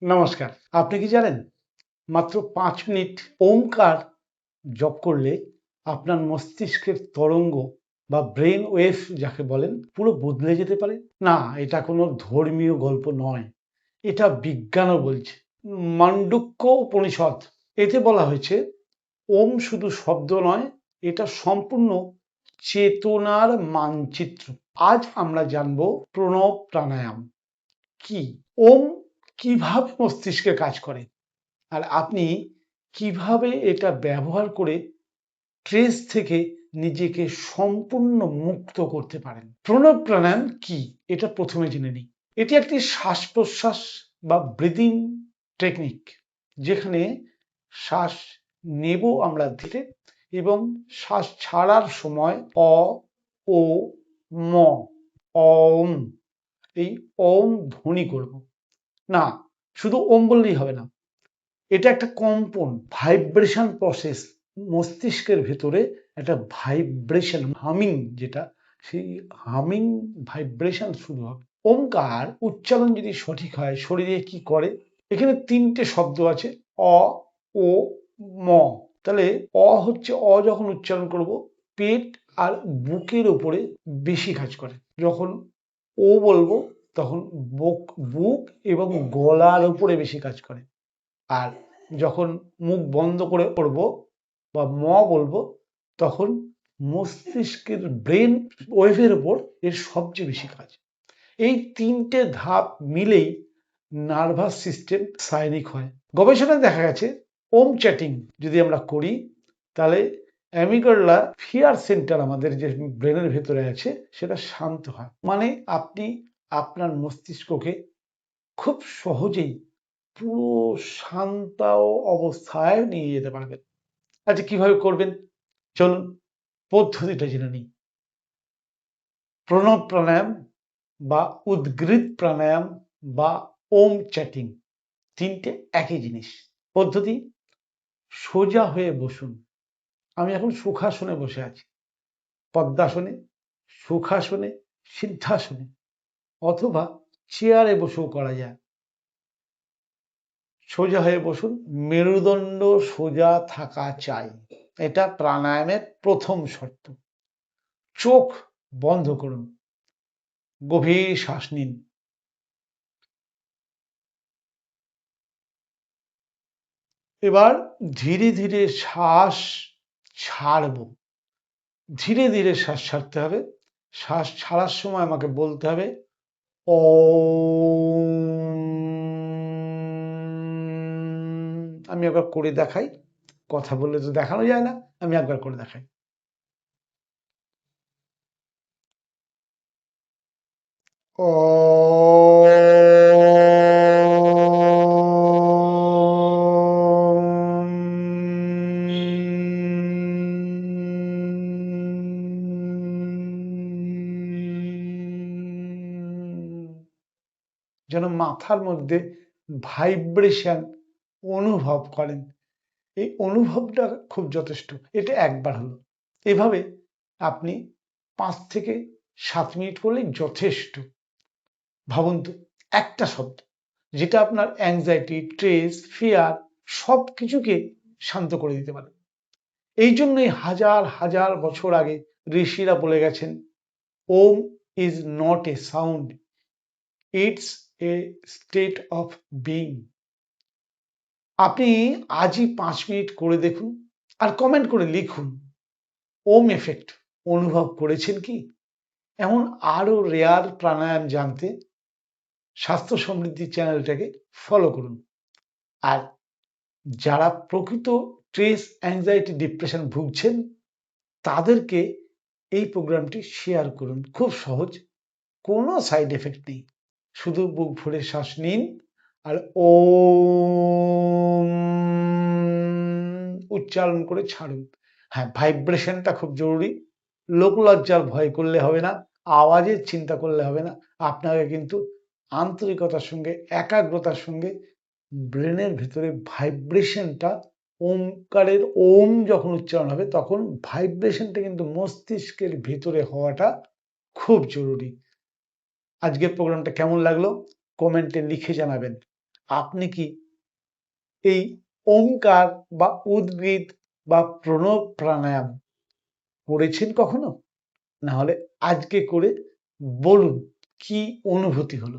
নমস্কার। আপনি কি জানেন মাত্র ৫ মিনিট ওমকার জপ করলে আপনার মস্তিষ্কের তরঙ্গ বা ব্রেন ওয়েভ যাকে বলেন পুরো বদলে যেতে পারে? না, এটা কোনো ধর্মীয় গল্প নয়। এটা বিজ্ঞানও বলছে। মান্ডুক্য উপনিষদ এতে বলা হয়েছে ওম শুধু শব্দ নয়, এটা সম্পূর্ণ চেতনার মানচিত্র। আজ আমরা জানবো প্রণব প্রাণায়াম কি, ওম কিভাবে মস্তিষ্কে কাজ করে, আর আপনি কিভাবে এটা ব্যবহার করে স্ট্রেস থেকে নিজেকে সম্পূর্ণ মুক্ত করতে পারেন। প্রণব প্রাণায়াম কি এটা প্রথমে জেনে নিই। এটি একটি শ্বাস প্রশ্বাস বা ব্রিদিং টেকনিক, যেখানে শ্বাস নেব আমরা ধীরে এবং শ্বাস ছাড়ার সময় অ ও ম অম এই ওম ধ্বনি করব। না, শুধু ওম বললেই হবে না, এটা একটা কম্পন, ভাইব্রেশন প্রসেস। মস্তিষ্কের ভেতরে একটা ভাইব্রেশন, হামিং, যেটা সেই হামিং ভাইব্রেশন শুরু হবে। ওমকার উচ্চারণ যদি সঠিক হয় শরীরে কি করে, এখানে ৩টে শব্দ আছে, অ ও ম। তাহলে অ হচ্ছে, অ যখন উচ্চারণ করব পেট আর বুকের উপরে বেশি কাজ করে। যখন ও বলবো তখন বুক এবং গলার উপরে বেশি কাজ করে। আর যখন মুখ বন্ধ করে পড়ব বা ম বলবো তখন মস্তিষ্কের ব্রেন ওয়েভের উপর এর সবচেয়ে বেশি কাজ। এই ৩টে ধাপ মিলেই নার্ভাস সিস্টেম সাইনিক হয়। গবেষণায় দেখা গেছে ওম চ্যাটিং যদি আমরা করি তাহলে অ্যামিগডালা ফিয়ার সেন্টার আমাদের যে ব্রেনের ভেতরে আছে সেটা শান্ত হয়। মানে আপনি আপনার মস্তিষ্ককে খুব সহজেই পুরো শান্ত অবস্থায় নিয়ে যেতে পারবেন। আচ্ছা, কিভাবে করবেন চলুন পদ্ধতিটা জেনে নিই। প্রণব প্রাণায়াম বা উদ্গৃত প্রাণায়াম বা ওম চ্যাটিং ৩টে একই জিনিস। পদ্ধতি: সোজা হয়ে বসুন। আমি এখন সুখাসনে বসে আছি, পদ্মাসনে, সুখাসনে, সিদ্ধাসনে, অথবা চেয়ারে বসেও করা যায়। সোজা হয়ে বসুন, মেরুদণ্ড সোজা থাকা চাই, এটা প্রাণায়ামের প্রথম শর্ত। চোখ বন্ধ করুন, গভীর শ্বাস নিন। এবার ধীরে ধীরে শ্বাস ছাড়ব। ধীরে ধীরে শ্বাস ছাড়তে হবে। শ্বাস ছাড়ার সময় আমাকে বলতে হবে আমি একবার করে দেখাই, কথা বললে তো দেখানো যায় না, আমি একবার করে দেখাই। যেন মাথার মধ্যে ভাইব্রেশন অনুভব করেন। এই অনুভবটা খুব যথেষ্ট। এটা একবার হলো। এভাবে আপনি ৫ থেকে ৭ মিনিট করলেই যথেষ্ট। ভাবুন তো, একটা শব্দ যেটা আপনার অ্যাংজাইটি, স্ট্রেস, ফিয়ার সব কিছুকে শান্ত করে দিতে পারে। এই জন্যই হাজার হাজার বছর আগে ঋষিরা বলে গেছেন, Om is not a sound, it's a state of being. আপনি আজই ৫ মিনিট করে দেখুন আর কমেন্ট করে লিখুন ওম এফেক্ট অনুভব করেছেন কি। এমন আরো রেয়ার প্রাণায়াম জানতে স্বাস্থ্য সমৃদ্ধি চ্যানেলটাকে ফলো করুন। আর যারা প্রকৃত স্ট্রেস, অ্যাংজাইটি, ডিপ্রেশন ভুগছেন তাদেরকে এই প্রোগ্রামটি শেয়ার করুন। খুব সহজ, কোনো সাইড এফেক্ট নেই, শুধু বুক ভরে শ্বাস নিন আর ওম উচ্চারণ করে ছাড়ুন। হ্যাঁ, ভাইব্রেশনটা খুব জরুরি। লোক লজ্জার ভয় করলে হবে না, আওয়াজের চিন্তা করলে হবে না। আপনাকে কিন্তু আন্তরিকতার সঙ্গে, একাগ্রতার সঙ্গে ব্রেনের ভিতরে ভাইব্রেশনটা, ওমকারের ওম যখন উচ্চারণ হবে তখন ভাইব্রেশনটা কিন্তু মস্তিষ্কের ভিতরে হওয়াটা খুব জরুরি। আজকের প্রোগ্রামটা কেমন লাগলো কমেন্টে লিখে জানাবেন। আপনি কি এই ওমকার বা উদ্ভিদ বা প্রণব প্রাণায়াম করেছেন কখনো? না হলে আজকে করে বলুন কি অনুভূতি হলো।